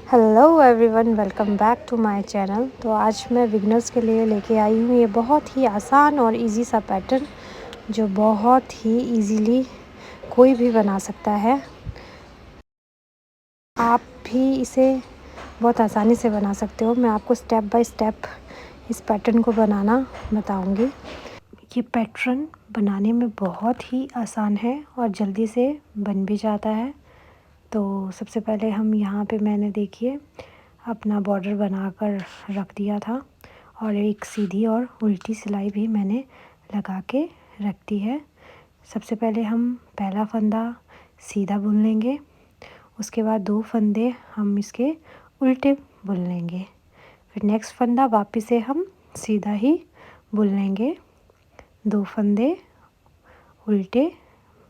Hello everyone, welcome back to my channel. तो आज मैं बिगनर्स के लिए लेके आई हूँ ये बहुत ही आसान और इजी सा पैटर्न जो बहुत ही इजीली कोई भी बना सकता है। आप भी इसे बहुत आसानी से बना सकते हो। मैं आपको स्टेप बाय स्टेप इस पैटर्न को बनाना बताऊंगी। ये पैटर्न बनाने में बहुत ही आसान है और जल्दी से बन भी जाता है। तो सबसे पहले हम यहाँ पे मैंने देखिए अपना बॉर्डर बनाकर रख दिया था और एक सीधी और उल्टी सिलाई भी मैंने लगा के रख दी है। सबसे पहले हम पहला फंदा सीधा बुन लेंगे, उसके बाद 2 फंदे हम इसके उल्टे बुन लेंगे, फिर नेक्स्ट फंदा वापस से हम सीधा ही बुन लेंगे, 2 फंदे उल्टे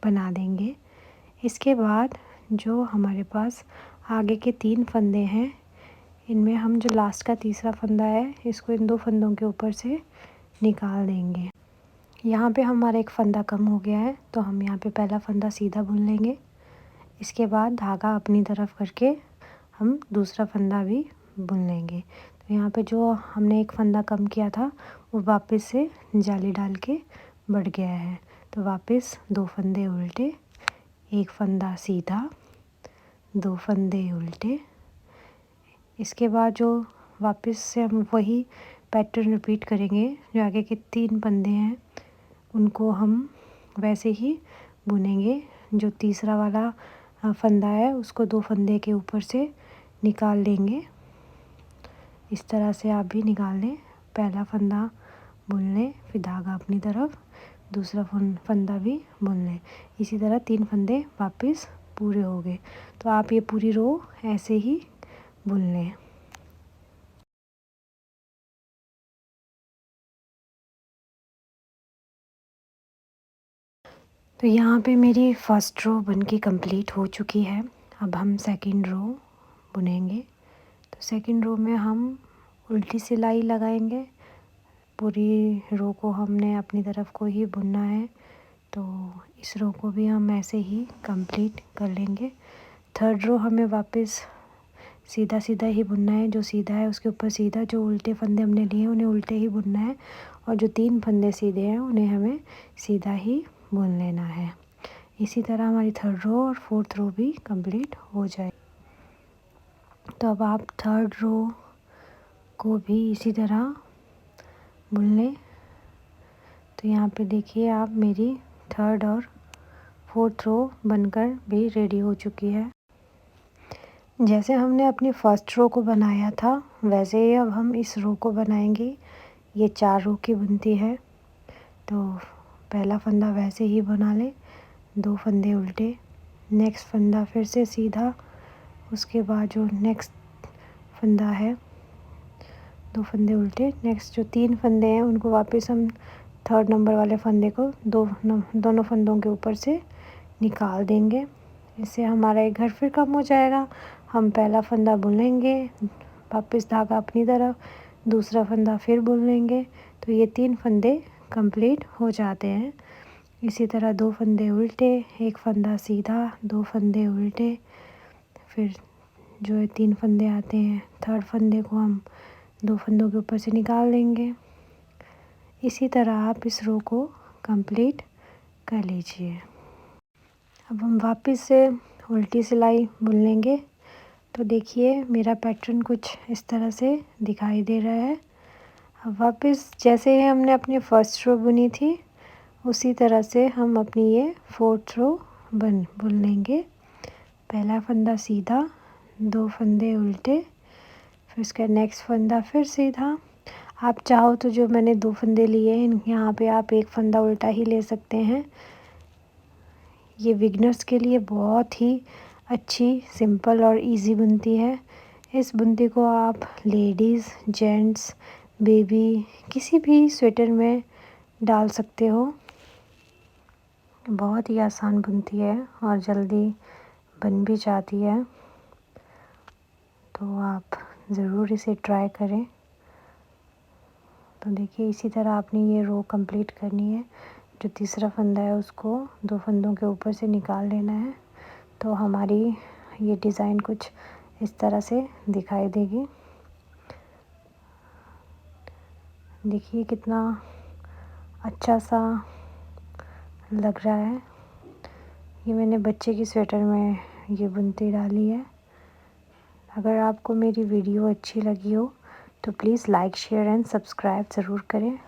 बना देंगे। इसके बाद जो हमारे पास आगे के 3 फंदे हैं, इनमें हम जो लास्ट का तीसरा फंदा है इसको इन 2 फंदों के ऊपर से निकाल देंगे। यहाँ पे हमारा एक फंदा कम हो गया है तो हम यहाँ पे पहला फंदा सीधा बुन लेंगे। इसके बाद धागा अपनी तरफ करके हम दूसरा फंदा भी बुन लेंगे। तो यहाँ पे जो हमने एक फंदा कम किया था वो वापस से जाली डाल के बढ़ गया है। तो वापस 2 फंदे उल्टे, एक फंदा सीधा, 2 फंदे उल्टे। इसके बाद जो वापस से हम वही पैटर्न रिपीट करेंगे। जो आगे के 3 फंदे हैं उनको हम वैसे ही बुनेंगे। जो तीसरा वाला फंदा है उसको 2 फंदे के ऊपर से निकाल लेंगे। इस तरह से आप भी निकाल लें। पहला फंदा बुन लें, फिर धागा अपनी तरफ, दूसरा फंदा भी बुन लें। इसी तरह 3 फंदे वापस पूरे हो गए। तो आप ये पूरी रो ऐसे ही बुन लें। तो यहाँ पे मेरी फर्स्ट रो बन के कंप्लीट हो चुकी है। अब हम सेकंड रो बुनेंगे। तो सेकंड रो में हम उल्टी सिलाई लगाएंगे। पूरी रो को हमने अपनी तरफ को ही बुनना है। तो इस रो को भी हम ऐसे ही कंप्लीट कर लेंगे। थर्ड रो हमें वापस सीधा सीधा ही बुनना है। जो सीधा है उसके ऊपर सीधा, जो उल्टे फंदे हमने लिए उन्हें उल्टे ही बुनना है, और जो 3 फंदे सीधे हैं उन्हें हमें सीधा ही बुन लेना है। इसी तरह हमारी थर्ड रो और फोर्थ रो भी कंप्लीट हो जाए। तो अब आप थर्ड रो को भी इसी तरह बुन लें। तो यहाँ पे देखिए आप, मेरी थर्ड और फोर्थ रो बनकर भी रेडी हो चुकी है। जैसे हमने अपनी फर्स्ट रो को बनाया था वैसे ही अब हम इस रो को बनाएंगे। ये 4 रो की बुनती है। तो पहला फंदा वैसे ही बना लें, 2 फंदे उल्टे, नेक्स्ट फंदा फिर से सीधा, उसके बाद जो नेक्स्ट फंदा है 2 फंदे उल्टे, नेक्स्ट जो 3 फंदे हैं उनको वापस हम थर्ड नंबर वाले फंदे को दोनों फंदों के ऊपर से निकाल देंगे। इससे हमारा एक घर फिर कम हो जाएगा। हम पहला फंदा बुन लेंगे, वापस धागा अपनी तरफ, दूसरा फंदा फिर बुन लेंगे। तो ये 3 फंदे कंप्लीट हो जाते हैं। इसी तरह 2 फंदे उल्टे, एक फंदा सीधा, 2 फंदे उल्टे, फिर जो ये 3 फंदे आते हैं थर्ड फंदे को हम 2 फंदों के ऊपर से निकाल लेंगे। इसी तरह आप इस रो को कंप्लीट कर लीजिए। अब हम वापस से उल्टी सिलाई बुन लेंगे। तो देखिए मेरा पैटर्न कुछ इस तरह से दिखाई दे रहा है। अब वापस जैसे ही हमने अपनी फर्स्ट रो बुनी थी उसी तरह से हम अपनी ये फोर्थ रो बुन लेंगे। पहला फंदा सीधा, 2 फंदे उल्टे, फिर उसका नेक्स्ट फंदा फिर सीधा। आप चाहो तो जो मैंने 2 फंदे लिए हैं यहाँ पे आप एक फंदा उल्टा ही ले सकते हैं। ये बिगनर्स के लिए बहुत ही अच्छी, सिंपल और इजी बुनती है। इस बुनती को आप लेडीज़, जेंट्स, बेबी किसी भी स्वेटर में डाल सकते हो। बहुत ही आसान बुनती है और जल्दी बन भी जाती है। तो आप ज़रूर इसे ट्राई करें। तो देखिए इसी तरह आपने ये रो कंप्लीट करनी है। जो तीसरा फंदा है उसको 2 फंदों के ऊपर से निकाल लेना है। तो हमारी ये डिज़ाइन कुछ इस तरह से दिखाई देगी। देखिए कितना अच्छा सा लग रहा है। ये मैंने बच्चे की स्वेटर में ये बुनती डाली है। अगर आपको मेरी वीडियो अच्छी लगी हो तो please like share and subscribe ज़रूर करें।